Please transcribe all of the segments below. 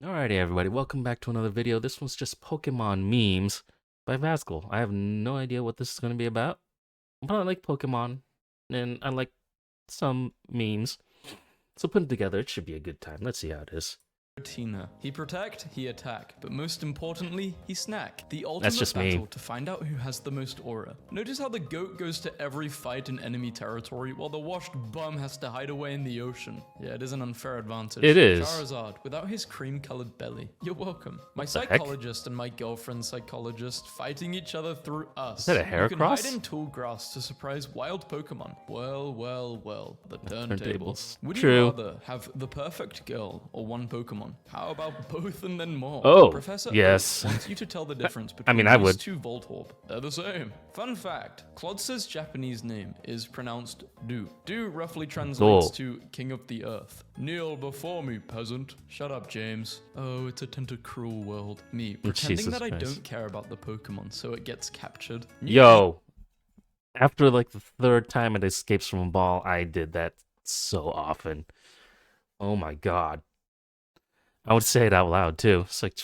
Alrighty, everybody, welcome back to another video. This one's just Pokemon memes by Vascal. I have no idea what this is going to be about, but I like Pokemon, and I like some memes. So put it together, it should be a good time. Let's see how it is. Tina. He protect, he attack, but most importantly, he snack. The That's ultimate just me. battle to find out who has the most aura. Notice how the goat goes to every fight in enemy territory, while the washed bum has to hide away in the ocean. Yeah, it is an unfair advantage. It is. Charizard, without his cream-colored belly. You're welcome. My the heck? psychologist and my girlfriend's psychologist fighting each other through us. Is that a Heracross? You can hide in tall grass to surprise wild Pokemon. Well, the turntables. Would True. you rather have the perfect girl or one Pokemon? How about both and then more? Oh, Professor yes. Oak wants you to tell the difference between I these would. two Voltorb. They're the same. Fun fact, Clods's Japanese name is pronounced Du. Du roughly translates to King of the Earth. Kneel before me, peasant. Shut up, James. Oh, it's a tentacruel world. Me, pretending Jesus that I Christ. don't care about the Pokemon so it gets captured. Yo, after like the third time it escapes from a ball, I did that so often. Oh my god. I would say it out loud too. It's like,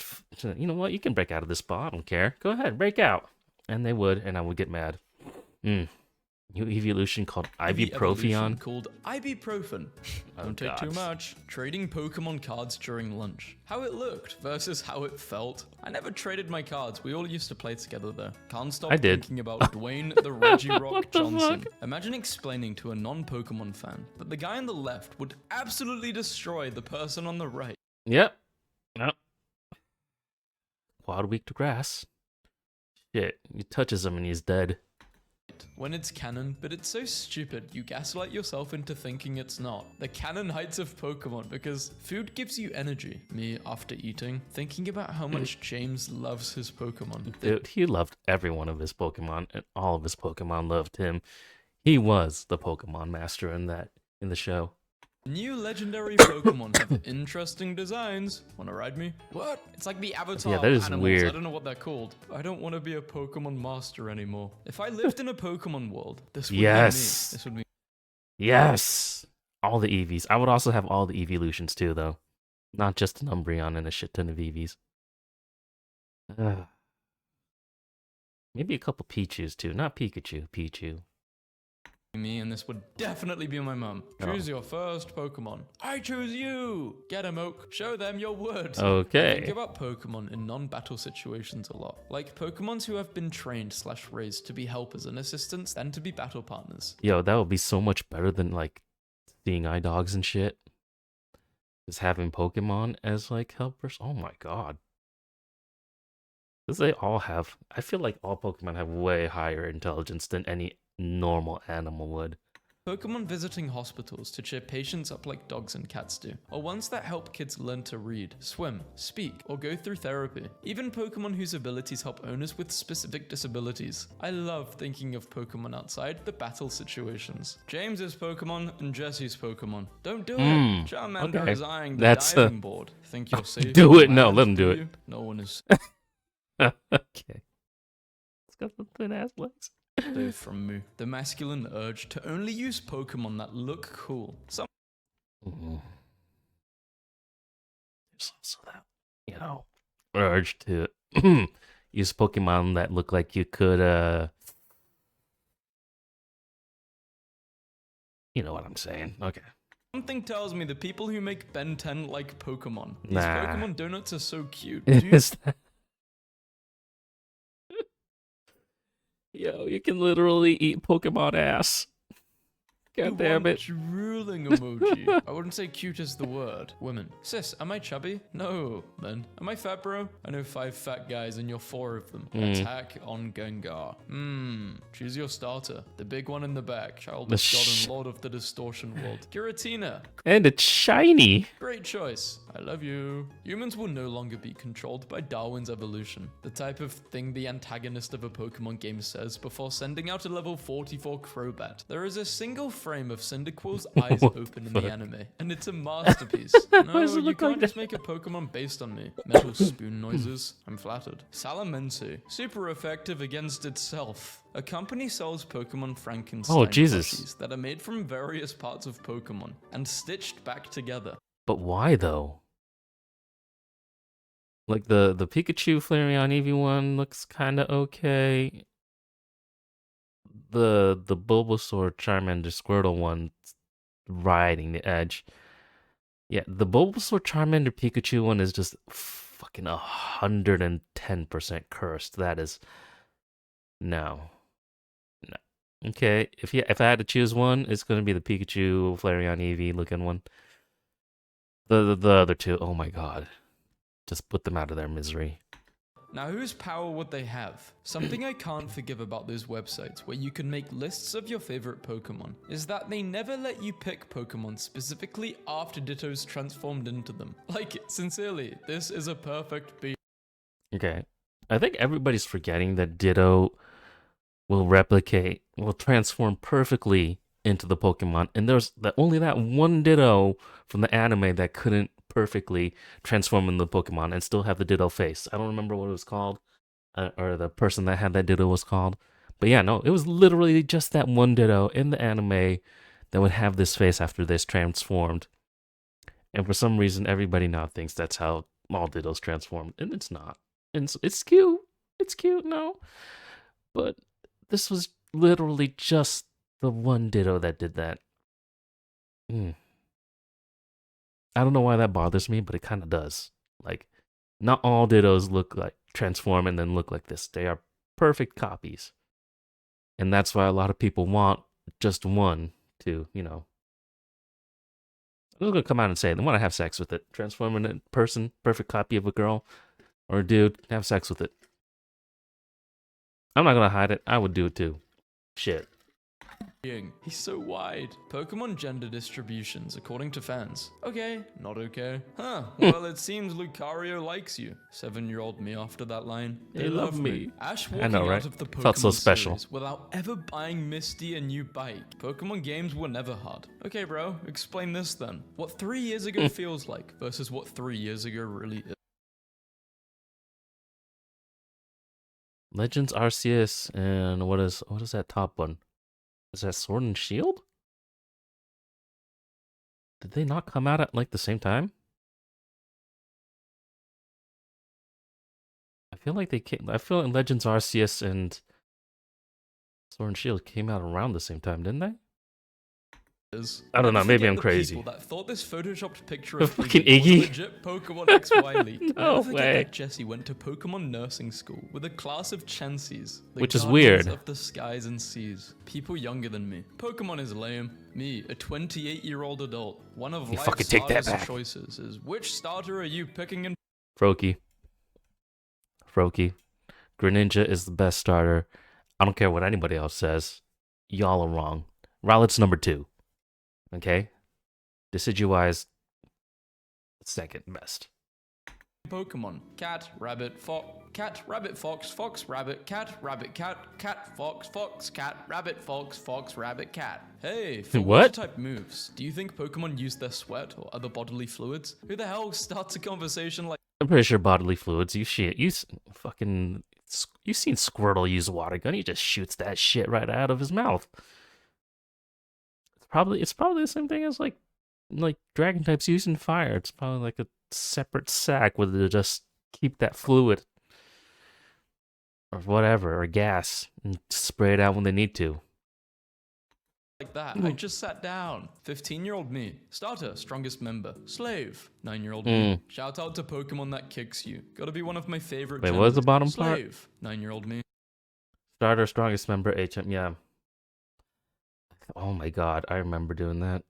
you know what? You can break out of this ball. I don't care. Go ahead, break out. And they would, and I would get mad. New evolution called Ibuprofen. Called ibuprofen. Don't take too much. Trading Pokemon cards during lunch. How it looked versus how it felt. I never traded my cards. We all used to play together though. Can't stop I did. thinking about Dwayne the Reggie Rock What the Johnson. fuck? Imagine explaining to a non-Pokemon fan that the guy on the left would absolutely destroy the person on the right. Yep. Yep. Quad weak to grass. Shit. He touches him and he's dead. When it's canon, but it's so stupid you gaslight yourself into thinking it's not. The canon heights of Pokemon because food gives you energy. Me, after eating, thinking about how much James loves his Pokemon. Dude, he loved every one of his Pokemon, and all of his Pokemon loved him. He was the Pokemon master in the show. New legendary Pokemon have interesting designs. Wanna ride me? What? It's like the Avatar Yeah, that is animals. weird. I don't know what they're called. I don't want to be a Pokemon master anymore. If I lived in a Pokemon world, this would Yes. be me. This would be Yes! All the Eevees. I would also have all the evolutions too, though. Not just an Umbreon and a shit ton of Eevees. Maybe a couple Pichus too. Not Pikachu, Pichu. me, and this would definitely be my mum. Choose your first Pokemon. I choose you! Get 'em, Oak. Show them your word. Okay. Think about Pokemon in non-battle situations a lot. Like Pokemons who have been trained / raised to be helpers and assistants than to be battle partners. Yo, that would be so much better than like seeing eye dogs and shit. Just having Pokemon as like helpers. Oh my god. Because they all have, I feel like all Pokemon have way higher intelligence than any normal animal would. Pokemon visiting hospitals to cheer patients up like dogs and cats do, or ones that help kids learn to read, swim, speak, or go through therapy. Even Pokemon whose abilities help owners with specific disabilities. I love thinking of Pokemon outside the battle situations. James's Pokemon and Jesse's Pokemon. Don't do it! Charmander okay. is eyeing the That's, diving board. Think you're safe? Do it. on No, land, let him do it. you? No one is Okay. It's got the thin ass legs. safe from me. The masculine urge to only use Pokemon that look cool. Some There's also that, urge to use Pokemon that look like you could, you know what I'm saying. Okay. Something tells me the people who make Ben 10 like Pokemon. These Nah. Pokemon donuts are so cute. Do you Is that... Yo, you can literally eat Pokemon ass. God damn want it. drooling emoji? I wouldn't say cute is the word. Women. Sis, am I chubby? No. Men. Am I fat, bro? I know 5 fat guys and you're 4 of them. Attack on Gengar. Choose your starter. The big one in the back. Child of God and Lord of the Distortion World. Giratina. And it's shiny. Great choice. I love you. Humans will no longer be controlled by Darwin's evolution, the type of thing the antagonist of a Pokemon game says before sending out a level 44 Crobat. There is a single frame of Cyndaquil's eyes open in the anime, and it's a masterpiece. No, does it you look can't like just make a Pokemon based on me. Metal spoon noises. I'm flattered. Salamency. Super effective against itself. A company sells Pokemon Frankenstein Oh, Jesus. plushies that are made from various parts of Pokemon and stitched back together. But why though? Like the Pikachu Flareon Eevee one looks kind of okay. The Bulbasaur Charmander Squirtle one riding the edge. Yeah, the Bulbasaur Charmander Pikachu one is just fucking 110% cursed. That is no. No. Okay, if I had to choose one, it's gonna be the Pikachu Flareon Eevee looking one. The other two, oh my god. Just put them out of their misery. Now, whose power would they have? Something I can't forgive about those websites where you can make lists of your favorite Pokemon is that they never let you pick Pokemon specifically after Ditto's transformed into them. Like, sincerely, this is a perfect beat. Okay. I think everybody's forgetting that Ditto will transform perfectly into the Pokemon. And there's only that one Ditto from the anime that couldn't perfectly transform into the Pokemon and still have the Ditto face. I don't remember what it was called, or the person that had that Ditto was called. But yeah, no, it was literally just that one Ditto in the anime that would have this face after this transformed. And for some reason, everybody now thinks that's how all Dittos transformed, and it's not. And it's cute. It's cute, no. But this was literally just the one Ditto that did that. I don't know why that bothers me, but it kind of does. Like, not all Dittos look like transform and then look like this. They are perfect copies. And that's why a lot of people want just one to, I'm gonna come out and say they want to have sex with it. Transform in a person, perfect copy of a girl or a dude, have sex with it. I'm not gonna hide it. I would do it too. Shit. He's so wide. Pokemon gender distributions, according to fans. Okay, not okay. Huh, well, it seems Lucario likes you. 7-year-old me after that line. They love me. Ash I walking know, right? out of the Pokemon Felt so special. series without ever buying Misty a new bike. Pokemon games were never hard. Okay, bro, explain this then. What 3 years ago feels like versus what 3 years ago really is. Legends Arceus and what is that top one? Is that Sword and Shield? Did they not come out at like the same time? I feel like Legends Arceus and Sword and Shield came out around the same time, didn't they? I don't know, maybe I'm crazy. That thought this photoshopped picture of Fucking Iggy was a Iggy? legit Pokemon XY leak. No Never forget way. that Jesse went to Pokemon nursing school with a class of Chanseys, the Which is guardians weird. of the skies and seas. People younger than me. Pokemon is lame. Me, a 28-year-old adult. One of You life's fucking take that hardest back. choices is which starter are you picking in Froakie. Greninja is the best starter. I don't care what anybody else says. Y'all are wrong. Rowlet's number 2. Okay? Decidueye, second best. Pokemon? Cat, rabbit, fox, cat, rabbit, fox, fox, rabbit, cat, fox, fox, cat, rabbit, fox, rabbit, cat. Hey, for What? water-type moves, do you think Pokemon use their sweat or other bodily fluids? Who the hell starts a conversation like I'm pretty sure bodily fluids. You've seen Squirtle use a water gun. He just shoots that shit right out of his mouth. It's probably the same thing as like dragon types using fire. It's probably like a separate sack where they just keep that fluid or whatever or gas and spray it out when they need to. that? I just sat down. 15-year-old me. Starter, strongest member. Slave, 9-year-old Mm. me. Shout out to Pokemon that kicks you. Gotta be one of my favorite Wait, what was the genders. bottom part? Slave, 9-year-old me. Starter, strongest member, HM. Yeah. Oh my god, I remember doing that.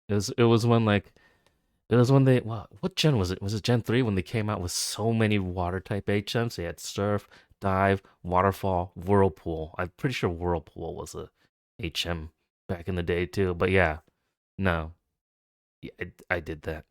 It was when they what gen was it? Was it Gen 3 when they came out with so many water type HMs? They had Surf, Dive, Waterfall, Whirlpool. I'm pretty sure Whirlpool was a HM back in the day too. But yeah, no, yeah, I did that.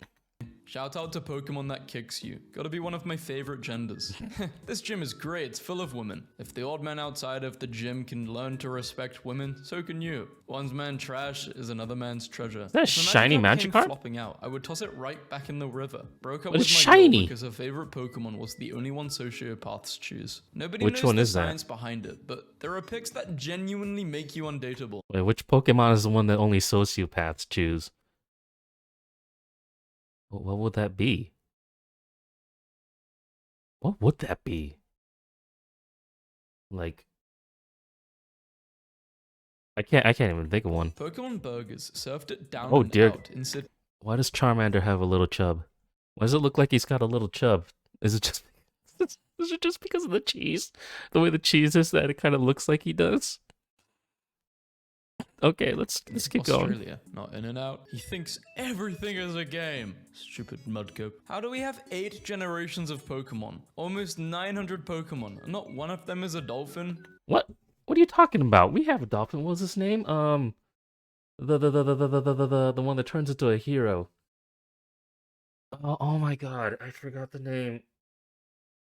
Shout out to Pokemon that kicks you. Gotta be one of my favorite genders. This gym is great, it's full of women. If the odd man outside of the gym can learn to respect women, so can you. One's man trash is another man's treasure. Is that a If shiny Magikarp came Magikarp? flopping out, I would toss it right back in the river. Broke up But with it's my girl shiny. because her favorite Pokemon was the only one sociopaths choose. Nobody Which knows one the is that? science behind it, but there are picks that genuinely make you undateable. Wait, which Pokemon is the one that only sociopaths choose? What would that be? What would that be? Like, I can't even think of one. Pokemon burgers served it down Oh and dear. out in cities Why does Charmander have a little chub? Why does it look like he's got a little chub? Is it just is it just because of the cheese? The way the cheese is that it kind of looks like he does? Okay, let's keep going. Australia, not in and out. He thinks everything is a game. Stupid mudcope. How do we have 8 generations of Pokemon? Almost 900 Pokemon, and not one of them is a dolphin? What? What are you talking about? We have a dolphin. What was his name? The one that turns into a hero. Oh my god, I forgot the name.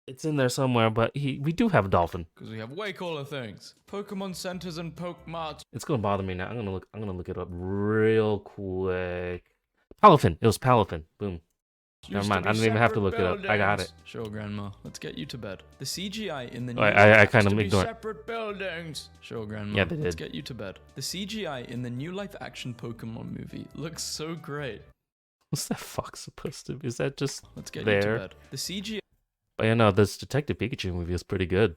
It's in there somewhere, but we do have a dolphin. Because we have way cooler things. Pokemon centers and Pokemarts. It's gonna bother me now. I'm gonna look it up real quick. Palafin. It was Palafin. Boom. Never Used to mind. be I don't even have to separate look it up. I got it. buildings. Sure, Grandma. Let's get you to bed. The CGI in the new I live kind action- of to be ignored. separate buildings. Sure, Grandma. Yeah, they Let's did. get you to bed. The CGI in the new live action Pokemon movie looks so great. What's that fox supposed to be? Is that just Let's get you there? to bed. The CGI But yeah, no, this Detective Pikachu movie is pretty good.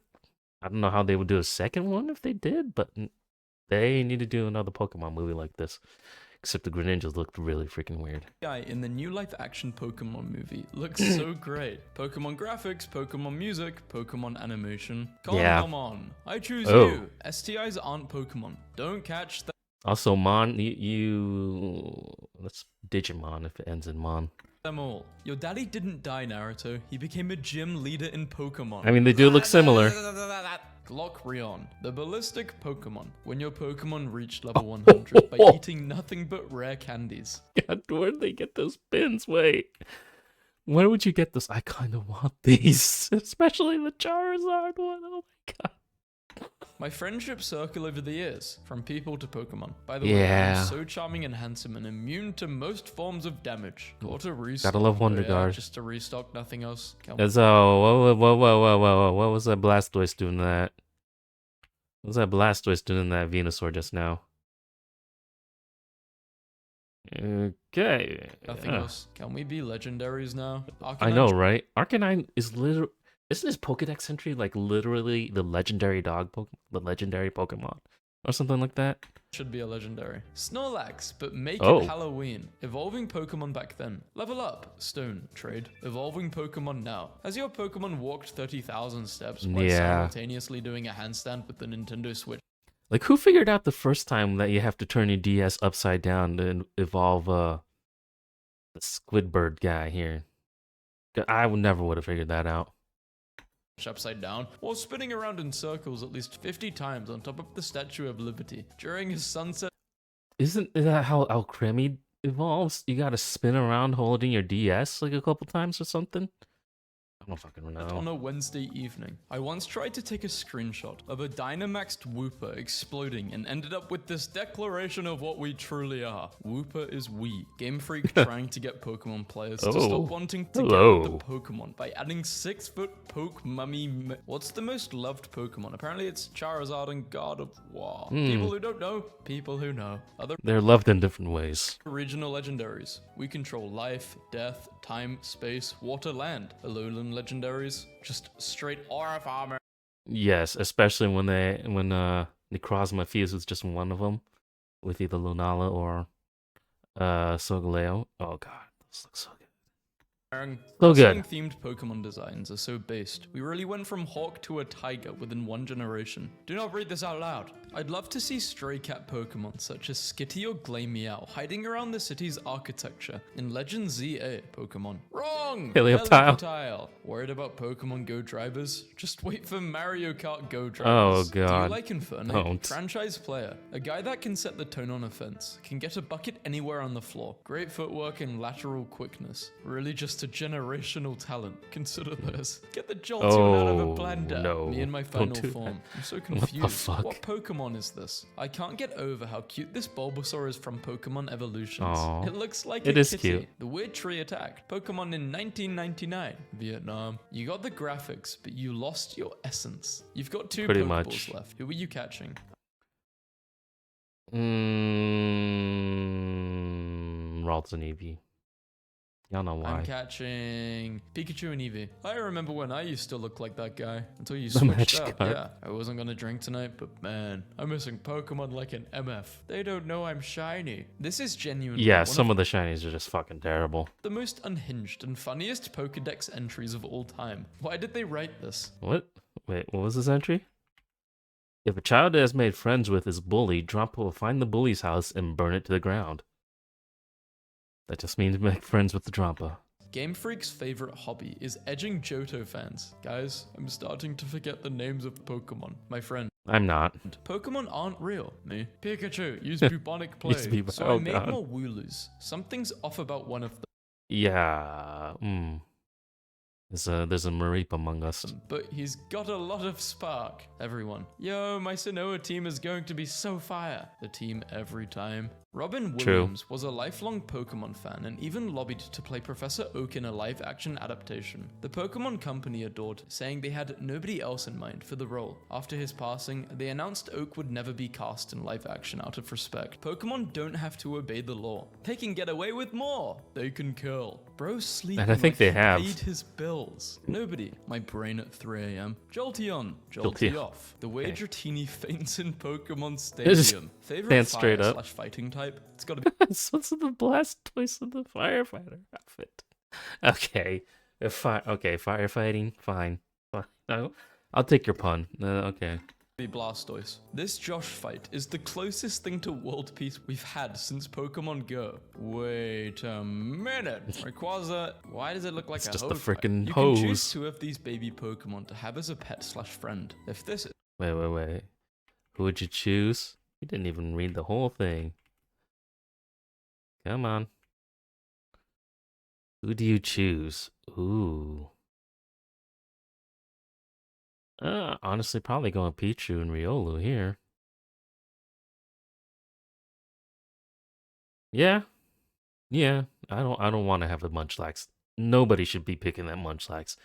I don't know how they would do a second one if they did, but they need to do another Pokemon movie like this. Except the Greninjas looked really freaking weird. in the new live action Pokemon movie looks so great. Pokemon graphics, Pokemon music, Pokemon animation. Yeah. Come on. I choose Oh. you. STIs aren't Pokemon. Don't catch Also, Mon, that's Digimon if it ends in Mon. them all. Your daddy didn't die, Naruto. He became a gym leader in Pokemon. I mean, they do look similar. Glockrion, the ballistic Pokemon. When your Pokemon reached level 100 by eating nothing but rare candies. God, where did they get those pins? Wait. Where would you get this? I kind of want these. Especially the Charizard one. Oh my god. My friendship circle over the years, from people to Pokemon. By the way, Yeah. I'm so charming and handsome and immune to most forms of damage. Gotta Gotta love Wonder yeah, Guard. just to restock, nothing else. That's whoa. What was that Blastoise doing that? What was that Blastoise doing in that Venusaur just now? Okay. Nothing else. Can we be legendaries now? I know, right? Arcanine is literally... Isn't his Pokedex entry like literally the legendary the legendary Pokemon? Or something like that? Should be a legendary. Snorlax, but make Oh. it Halloween. Evolving Pokemon back then. Level up. Stone. Trade. Evolving Pokemon now. Has your Pokemon walked 30,000 steps while Yeah. simultaneously doing a handstand with the Nintendo Switch? Like, who figured out the first time that you have to turn your DS upside down to evolve the Squidbird guy here? I never would have figured that out. Upside down, or spinning around in circles at least 50 times on top of the Statue of Liberty during his sunset. Isn't that how Alcremie evolves? You gotta spin around holding your DS like a couple times or something? I don't fucking know. On a Wednesday evening, I once tried to take a screenshot of a Dynamaxed Wooper exploding and ended up with this declaration of what we truly are. Wooper is we. Game Freak trying to get Pokemon players to Oh, stop wanting to hello. get with the Pokemon by adding 6-foot Poke Mummy. What's the most loved Pokemon? Apparently it's Charizard and God of War. People who don't know, people who know. Other They're loved in different ways. regional legendaries. We control life, death, time, space, water, land. Alolan legendaries, just straight aura farmer. Yes, especially when Necrozma fused with just one of them, with either Lunala or Solgaleo. Oh god, those look so good. So good. Themed Pokemon designs are so based. We really went from hawk to a tiger within one generation. Do not read this out loud. I'd love to see stray cat Pokemon such as Skitty or Glameow hiding around the city's architecture in Legend ZA Pokemon. Wrong! Helioptile. Worried about Pokemon Go drivers? Just wait for Mario Kart Go Oh, drivers. Do you God. like Infernape? Don't. Franchise player. A guy that can set the tone on a fence. Can get a bucket anywhere on the floor. Great footwork and lateral quickness. Really just a generational talent. Consider this. Get the Jolteon out of a Oh, blender. no. Me in my Don't final do that. form. I'm so the confused. fuck? What Pokemon is this? I can't get over how cute this Bulbasaur is from Pokemon Evolutions. Aw. It looks like It a is kitty. cute. The weird tree attacked Pokemon in 1999, Vietnam. You got the graphics, but you lost your essence. You've got two Pretty Pokeballs much. left. Who are you catching? Ralts and Eevee. Y'all know I'm why. catching Pikachu and Eevee. I remember when I used to look like that guy until you The switched up. Magikarp. Yeah, I wasn't gonna drink tonight, but man, I'm missing Pokemon like an MF. They don't know I'm shiny. This is genuinely Yeah, one some of of the shinies are just fucking terrible. the most unhinged and funniest Pokedex entries of all time. Why did they write this? What? Wait, what was this entry? If a child has made friends with his bully, Drampa will find the bully's house and burn it to the ground. That just means make friends with the Drampa. Game Freak's favorite hobby is edging Johto fans. Guys, I'm starting to forget the names of Pokemon. My friend. I'm not. Pokemon aren't real. Me. Pikachu, use bubonic plague. Used to be- So oh, I made God. more Wooloos. Something's off about one of Yeah. There's a Mareep among us. them, but he's got a lot of spark. Everyone. Yo, my Sinnoh team is going to be so fire. The team every time. Robin True. Williams was a lifelong Pokemon fan and even lobbied to play Professor Oak in a live-action adaptation. The Pokemon Company adored, saying they had nobody else in mind for the role. After his passing, they announced Oak would never be cast in live-action out of respect. Pokemon don't have to obey the law. They can get away with more. They can kill. Bro sleeping And I think like they he have. paid his bills. Nobody. My brain at 3 a.m. Jolteon. Jolteon. Jolty off. The way Okay. Dratini faints in Pokemon Just Stadium. Favorite stand straight fire up. slash fighting type? It's gotta be What's the Blastoise of the firefighter outfit? Okay. Okay, firefighting, fine. Fine. No, I'll take your pun. Okay. Blastoise. This Josh fight is the closest thing to world peace we've had since Pokemon Go. Wait a minute. Rayquaza, why does it look like It's a just the hose pipe? frickin' You can choose hose. 2 of these baby Pokemon to have as a pet slash friend. If this is Wait. Who would you choose? You didn't even read the whole thing. Come on. Who do you choose? Ooh. Honestly, probably going Pichu and Riolu here. Yeah. I don't want to have a Munchlax. Nobody should be picking that Munchlax.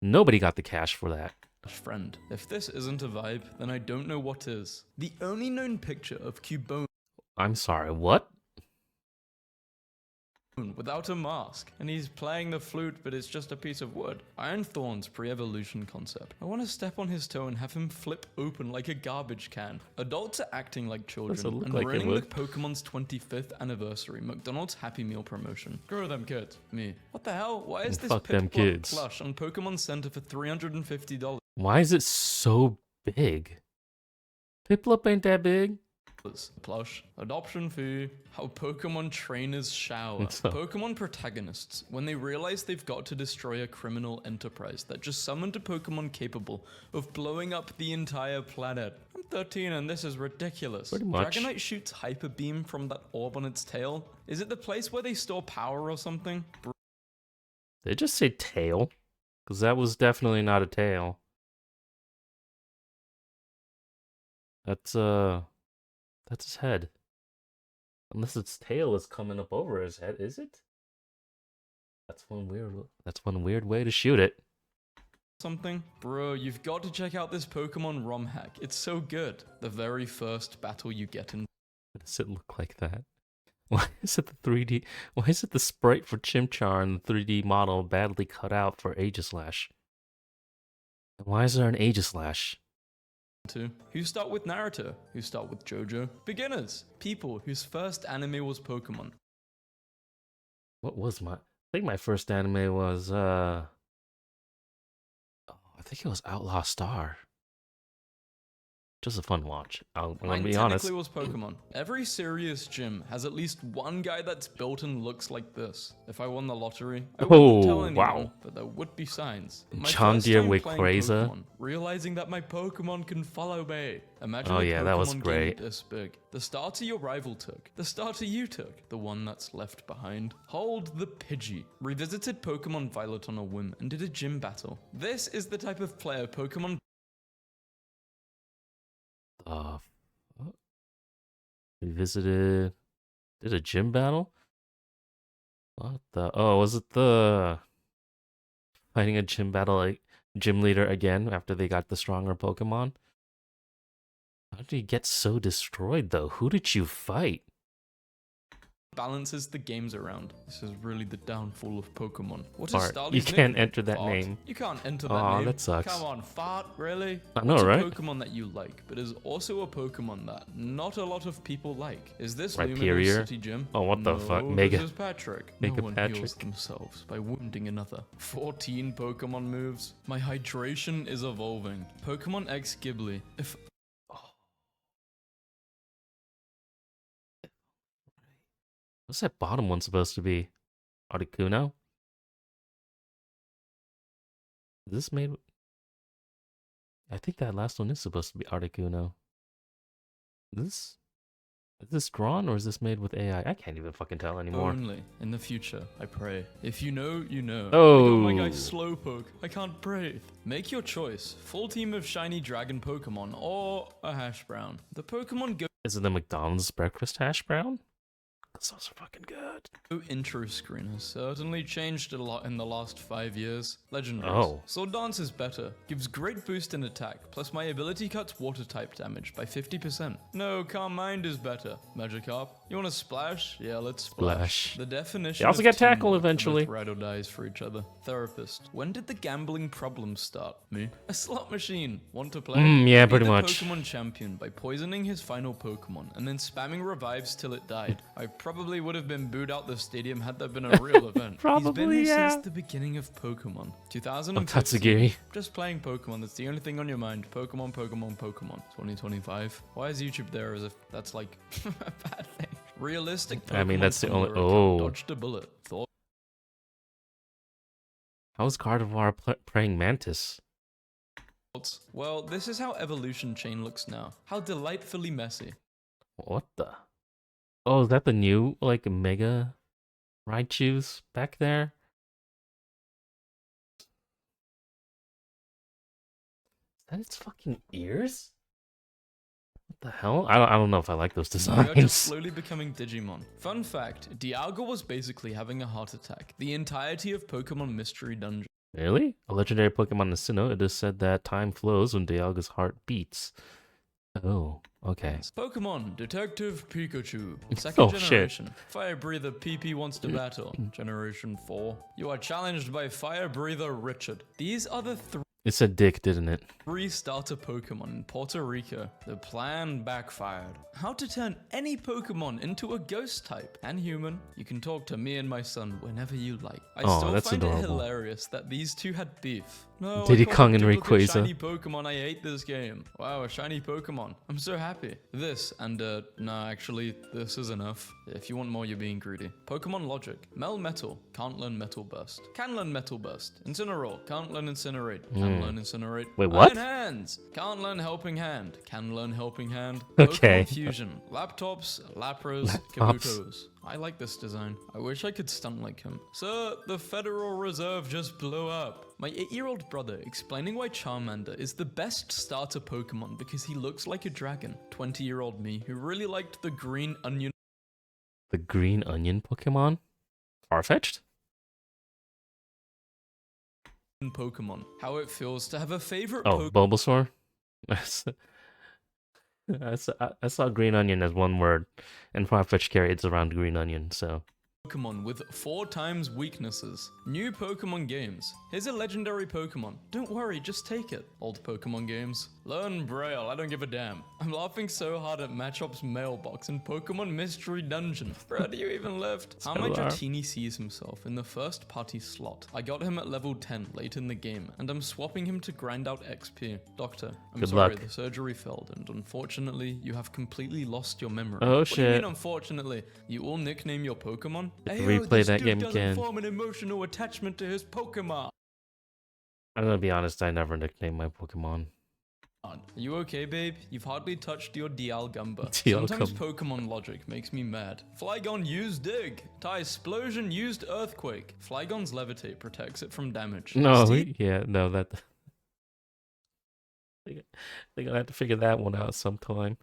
Nobody got the cash for that. friend. If this isn't a vibe, then I don't know what is. The only known picture of Cubone I'm sorry, what? without a mask, and he's playing the flute, but it's just a piece of wood. Iron Thorn's pre-evolution concept. I want to step on his toe and have him flip open like a garbage can. Adults are acting like children look and like it ruining the would. Pokemon's 25th anniversary McDonald's Happy Meal promotion. Screw them kids. Me. What the hell? Why is this Fuck them Piplup kids. plush on Pokemon Center for $350? Why is it so big? Piplup ain't that big. Plush, adoption fee, how Pokemon trainers shower. So- Pokemon protagonists, when they realize they've got to destroy a criminal enterprise that just summoned a Pokemon capable of blowing up the entire planet. I'm 13 and this is ridiculous. Pretty much. Dragonite shoots Hyper Beam from that orb on its tail. Is it the place where they store power or something? Did it just say tail? Because that was definitely not a tail. That's his head. Unless its tail is coming up over his head, is it? That's one weird way to shoot it. Something? Bro, you've got to check out this Pokemon ROM hack. It's so good. The very first battle you get in. Why does it look like that? Why is it the 3D? Why is it the sprite for Chimchar and the 3D model badly cut out for Aegislash? And why is there an Aegislash? Who start with Naruto, who start with JoJo. Beginners, people whose first anime was Pokemon. What was my? I think my first anime was I think it was Outlaw Star. Just a fun watch. I'm gonna Mine be honest. technically was Pokemon. Every serious gym has at least one guy that's built and looks like this. If I won the lottery, I wouldn't tell Oh, anyone, wow. but there would be signs. My Chandia first time with playing Quasar. Pokemon, realizing that my Pokemon can follow me. Imagine Oh, a yeah, that was Pokemon game great. this big. The starter your rival took. The starter you took. The one that's left behind. Hold the Pidgey. Revisited Pokemon Violet on a whim and did a gym battle. This is the type of player Pokemon What? We visited. Did a gym battle? What the? Oh, was it the fighting a gym battle like gym leader again after they got the stronger Pokemon? How did you get so destroyed though? Who did you fight? balances the games around. This is really the downfall of Pokemon. What is Fart. Starly's You can't nickname? enter that Fart. name. You can't enter that Aw, name. that sucks. Come on, Fart, really? I know, What's right? a Pokemon that you like, but is also a Pokemon that not a lot of people like? Is this Rhyperior? Luminous City Gym? Oh, what the No, fuck? Mega. This is Patrick. Mega No one heals Patrick. themselves by wounding another. 14 Pokemon moves. My hydration is evolving. Pokemon X Ghibli. If What's that bottom one supposed to be? Articuno? Is this made? I think that last one is supposed to be Articuno. Is this drawn or is this made with AI? I can't even fucking tell anymore. only in the future, I pray. If you know, you know. Oh. My guy Slowpoke. I can't breathe. Make your choice. Full team of shiny dragon Pokemon or a hash brown. The Pokemon Go Is it the McDonald's breakfast hash brown? Those are fucking good. intro screen has certainly changed a lot in the last 5 years. Legendaries. Oh. Sword Dance is better. Gives great boost in attack, plus my ability cuts water type damage by 50%. No, Calm Mind is better. Magikarp. You wanna splash? Yeah, let's splash. Splash. The definition They also of get tackle teamwork, eventually. almost ride or dies for each other. Therapist. When did the gambling problem start? Me. A slot machine. Want to play? Yeah, Beat pretty the much. Pokemon champion by poisoning his final Pokemon and then spamming revives till it died. I probably would have been booed out the stadium had that been a real event. He's been Probably, here yeah. since the beginning of Pokemon. Oh, 2015. Tatsugiri. Just playing Pokemon, that's the only thing on your mind. Pokemon, Pokemon, Pokemon. 2025. Why is YouTube there as if that's like a bad thing? Realistic Pokemon I mean, that's the only- Thunder oh. account dodged a bullet. Thought How's Gardevoir praying mantis? Well, this is how Evolution Chain looks now. How delightfully messy. What the? Oh, is that the new, like, Mega Raichus back there? Is that its fucking ears? What the hell? I don't know if I like those We are just designs. slowly becoming Digimon. Fun fact, Dialga was basically having a heart attack. The entirety of Pokemon Mystery Dungeon. Really? A legendary Pokemon in the Sinnoh, it is said that time flows when Dialga's heart beats. Oh, okay. Pokemon Detective Pikachu. Oh, Second shit. generation. Fire Breather PP wants to battle. Generation 4. You are challenged by Fire Breather Richard. These are the It said dick, didn't it? three starter Pokemon in Puerto Rico. The plan backfired. How to turn any Pokemon into a ghost type and human. You can talk to me and my son whenever you like. I Oh, still that's find it adorable. hilarious that these two had beef. No, Diddy I caught Kong a and duplicate Rayquaza. shiny Pokemon. I hate this game. Wow, a shiny Pokemon. I'm so happy. This and nah, actually, this is enough. If you want more, you're being greedy. Pokemon Logic. Mel Metal. Can't learn Metal Burst. Can learn Metal Burst. Incineroar. Can't learn Incinerate. Can learn Incinerate. Wait, what? Iron Hands. Can't learn Helping Hand. Can learn Helping Hand. Okay. Pokemon Fusion. Laptops. Lapras. Laptops. Kabutos. I like this design. I wish I could stunt like him. Sir, the Federal Reserve just blew up. My 8-year-old brother explaining why Charmander is the best starter Pokemon because he looks like a dragon. 20-year-old me who really liked the green onion The green onion Pokemon? Farfetch'd? Pokemon. How it feels to have a favorite Oh, Bulbasaur? I saw green onion as one word, and Farfetch'd carries around green onion, so. Pokemon with 4 times weaknesses. New Pokemon games. Here's a legendary Pokemon. Don't worry, just take it. Old Pokemon games. Learn Braille, I don't give a damn. I'm laughing so hard at Machop's mailbox in Pokemon Mystery Dungeon. Where do you even lift? How my Bizarre. Dratini sees himself in the first party slot. I got him at level 10 late in the game, and I'm swapping him to grind out XP. Doctor, I'm Good sorry, luck. the surgery failed, and unfortunately, you have completely lost your memory. Oh, What do you shit. mean, unfortunately? You all nickname your Pokemon? Have to Ayo, replay this that dude game doesn't again. form an emotional attachment to his Pokemon. I'm gonna be honest, I never nicknamed my Pokemon. Are you okay, babe? You've hardly touched your Dialgumba. Dialgumba. Sometimes Pokemon logic makes me mad. Flygon used Dig. Tysplosion used Earthquake. Flygon's Levitate protects it from damage. No, Steve yeah, no, that. They're gonna have to figure that one out sometime.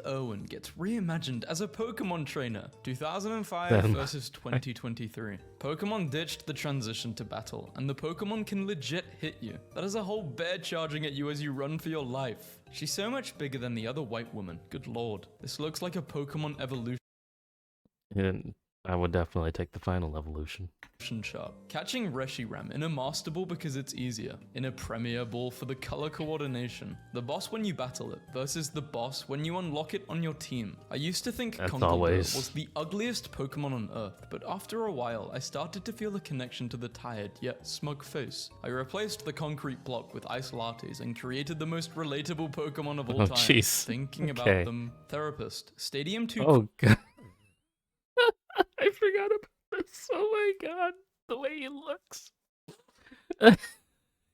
Irwin gets reimagined as a Pokemon trainer. 2005 Then- versus 2023. Pokemon ditched the transition to battle, and the Pokemon can legit hit you. That is a whole bear charging at you as you run for your life. She's so much bigger than the other white woman. Good lord. This looks like a Pokemon evolution. And I would definitely take the final evolution. chart. Catching Reshiram in a Master Ball because it's easier. In a Premier Ball for the color coordination. The boss when you battle it versus the boss when you unlock it on your team. I used to think That's Conkeldurr always- was the ugliest Pokemon on Earth, but after a while I started to feel a connection to the tired yet smug face. I replaced the concrete block with ice lattes and created the most relatable Pokemon of all Oh, time. jeez. Thinking Okay. about them. Therapist. Stadium 2 Oh god. I forgot about this. Oh my god. The way he looks.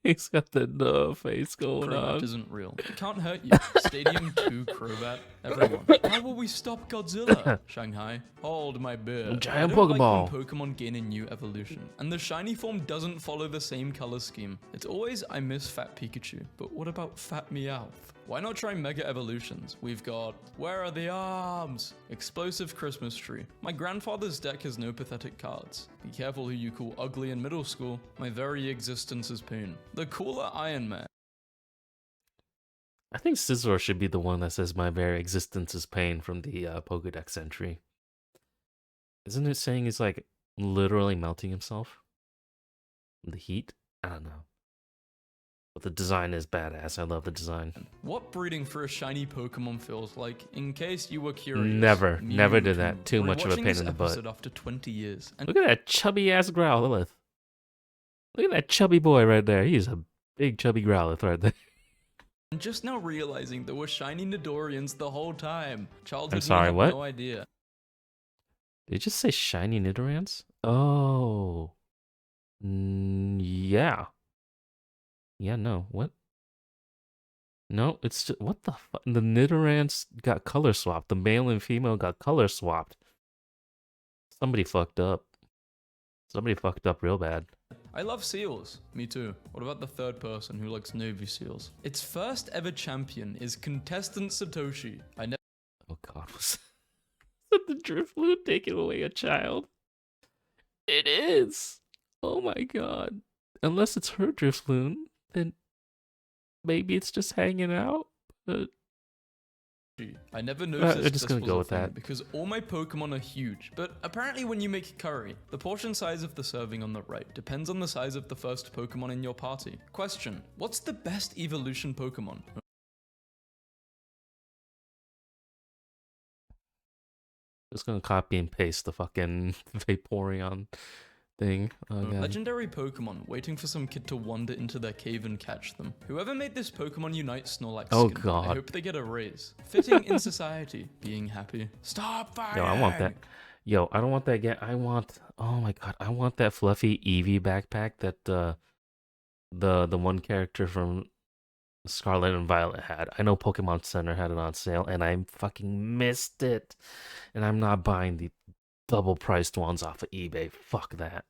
He's got the face going Crobat on. isn't real. It can't hurt you. Stadium 2 Crobat. Everyone. How will we stop Godzilla? Shanghai. Hold my beer. Giant I don't Pokeball. like when Pokemon gain a new evolution, and the shiny form doesn't follow the same color scheme. It's always I miss Fat Pikachu, but what about Fat Meowth? Why not try Mega Evolutions? We've got Where Are the Arms? Explosive Christmas Tree. My grandfather's deck has no pathetic cards. Be careful who you call ugly in middle school. My very existence is pain. The cooler Iron Man. I think Scizor should be the one that says my very existence is pain from the Pokedex entry. Isn't it saying he's like literally melting himself? In the heat? I don't know. But the design is badass. I love the design. What breeding for a shiny Pokemon feels like, in case you were curious. Never Mewtwo. did that. Too much of a Rewatching pain this in the butt. episode after 20 years. And Look at that chubby ass Growlithe. Look at that chubby boy right there. He's a big chubby Growlithe right there. just now realizing there were shiny Nidorians the whole time. Childhood sorry, me had what? no idea. Did you just say shiny Nidorans? Oh. Yeah. Yeah, no. What? No, it's just, what the fuck? The Nidorans got color swapped. The male and female got color swapped. Somebody fucked up. Somebody fucked up real bad. I love seals. Me too. What about the third person who likes Navy seals? Its first ever champion is contestant Satoshi. I never Oh god, was that the Drifloon taking away a child? It is. Oh my god. Unless it's her Drifloon, then maybe it's just hanging out. But noticed we're just this gonna was go a with thing that. because all my Pokemon are huge. But apparently when you make curry, the portion size of the serving on the right depends on the size of the first Pokemon in your party. Question: what's the best evolution Pokemon? just gonna copy and paste the fucking Vaporeon thing. Oh god. Legendary Pokemon waiting for some kid to wander into their cave and catch them. Whoever made this Pokemon Unite Snorlax Oh, skin, God. I hope they get a raise. Fitting in society, being happy. Stop fighting! Yo, I want that. Yo, I don't want that yet. I want. Oh my god, I want that fluffy Eevee backpack that the one character from Scarlet and Violet had. I know Pokemon Center had it on sale, and I fucking missed it. And I'm not buying the double priced ones off of eBay. Fuck that.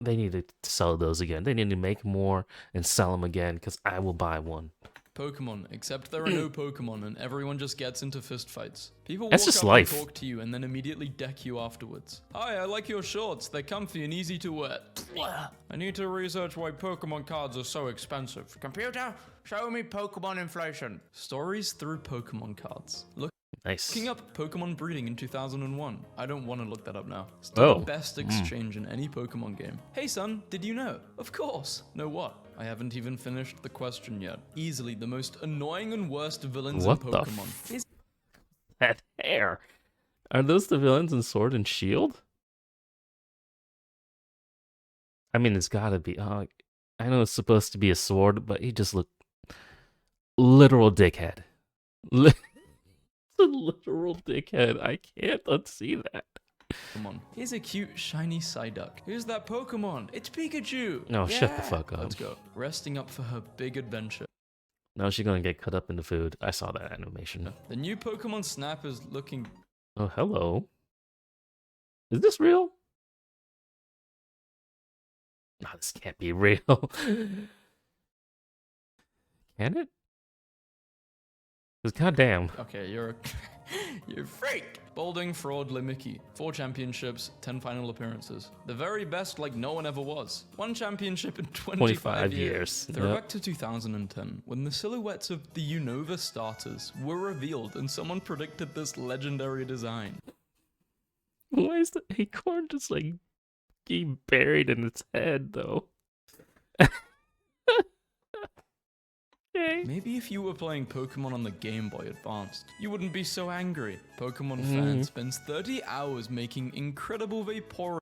They need to sell those again. They need to make more and sell them again, because I will buy one. Pokemon, except there are no Pokemon and everyone just gets into fistfights. People That's walk just up life. and talk to you and then immediately deck you afterwards. Hi, I like your shorts. They're comfy and easy to wear. I need to research why Pokemon cards are so expensive. Computer, show me Pokemon inflation. Stories through Pokemon cards. Nice. Looking up Pokemon breeding in 2001. I don't want to look that up now. Still Oh. the best exchange in any Pokemon game. Hey son, did you know? Of course. Know what? I haven't even finished the question yet. Easily the most annoying and worst villains What in the Pokemon. That hair. Are those the villains in Sword and Shield? I mean, it's gotta be. I know it's supposed to be a sword, but he just looked literal dickhead. It's a literal dickhead. I can't unsee that. Pokemon. Here's a cute shiny Psyduck. Who's that Pokemon? It's Pikachu. No, shut the fuck up. Let's go. Resting up for her big adventure. No, she's gonna get cut up into food. I saw that animation. The new Pokemon Snap is looking. Oh, hello. Is this real? No, this can't be real. Can it? Because goddamn. Okay, you're you're a freak. Bolding Fraud Limiki. 4 championships, 10 final appearances. The very best like no one ever was. 1 championship in 25 years. Throwback to 2010, when the silhouettes of the Unova starters were revealed and someone predicted this legendary design. Why is the acorn just like getting buried in its head though? Okay. Maybe if you were playing Pokemon on the Game Boy Advanced, you wouldn't be so angry. Pokemon Mm. fan spends 30 hours making incredible Vaporeon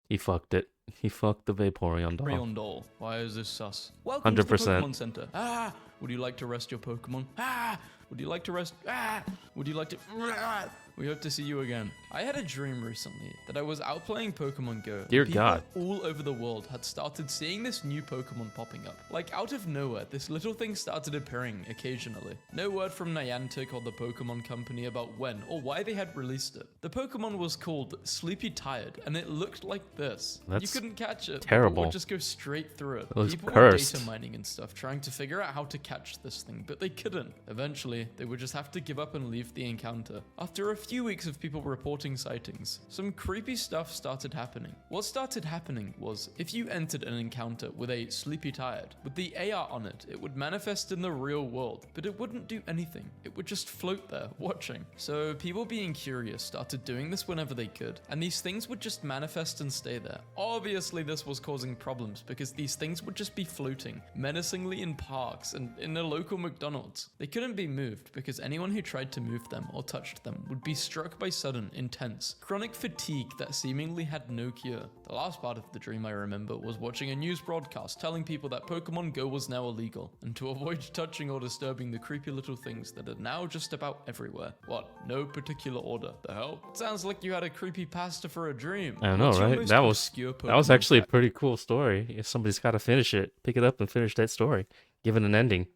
He fucked it. He fucked the Vaporeon doll. doll. Why is this sus? Welcome to the 100%. Pokemon Center. Ah! Would you like to rest your Pokemon? Ah! Would you like to rest? Ah! Would you like to? Ah! We hope to see you again. I had a dream recently that I was out playing Pokemon Go. Dear People God. all over the world had started seeing this new Pokemon popping up. Like out of nowhere, this little thing started appearing occasionally. No word from Niantic or the Pokemon Company about when or why they had released it. The Pokemon was called Sleepy Tired, and it looked like this. That's you couldn't catch it. terrible. It would just go straight through it. It looks People cursed. were data mining and stuff, trying to figure out how to catch this thing, but they couldn't. Eventually, they would just have to give up and leave the encounter. After a few weeks of people reporting sightings, some creepy stuff started happening. What started happening was, if you entered an encounter with a Sleepy Tired, with the AR on it, it would manifest in the real world, but it wouldn't do anything. It would just float there, watching. So people being curious started doing this whenever they could, and these things would just manifest and stay there. Obviously, this was causing problems because these things would just be floating menacingly in parks and in a local McDonald's. They couldn't be moved because anyone who tried to move them or touched them would be struck by sudden, intense, chronic fatigue that seemingly had no cure. The last part of the dream I remember was watching a news broadcast telling people that Pokemon Go was now illegal, and to avoid touching or disturbing the creepy little things that are now just about everywhere. What? No particular order. The hell? It sounds like you had a creepy pasta for a dream. I know, What's your right? most That was obscure that was Pokemon actually a fact? pretty cool story. If somebody's got to finish it, pick it up and finish that story. Give it an ending.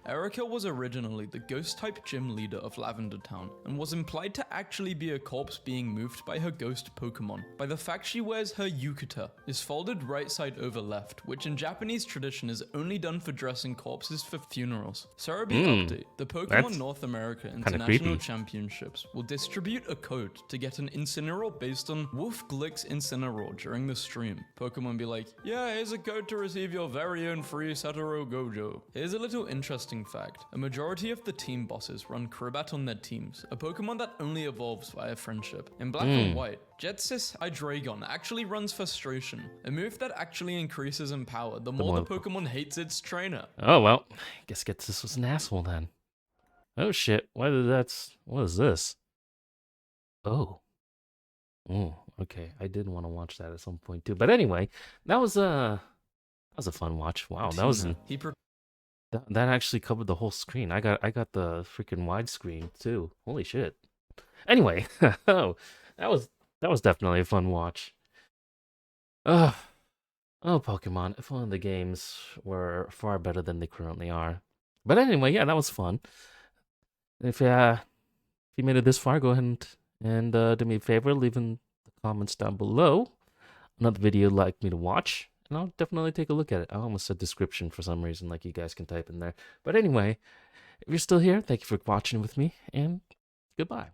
Erica was originally the ghost-type gym leader of Lavender Town, and was implied to actually be a corpse being moved by her ghost Pokemon, by the fact she wears her yukata, is folded right side over left, which in Japanese tradition is only done for dressing corpses for funerals. Cerebi update, the Pokemon that's North America kinda International creepy. Championships will distribute a code to get an Incineroar based on Wolf Glick's Incineroar during the stream. Pokemon be like, yeah, here's a code to receive your very own free Satoru Gojo. Here's a little interesting fact. A majority of the team bosses run Crobat on their teams, a Pokemon that only evolves via friendship. In Black and White, Jetsis Hydreigon actually runs Frustration, a move that actually increases in power the more the more- Pokemon hates its trainer. Oh well, guess this was an asshole then. Oh shit! What is this? Oh, okay. I did want to watch that at some point too. But anyway, that was a fun watch. Wow, that was Tina, he that actually covered the whole screen. I got the freaking widescreen too. Holy shit! Anyway, oh, that was definitely a fun watch. Oh, Pokemon! If only the games were far better than they currently are. But anyway, yeah, that was fun. If you made it this far, go ahead and do me a favor, leave in the comments down below another video you'd like me to watch, and I'll definitely take a look at it. I almost said description for some reason, like you guys can type in there. But anyway, if you're still here, thank you for watching with me, and goodbye.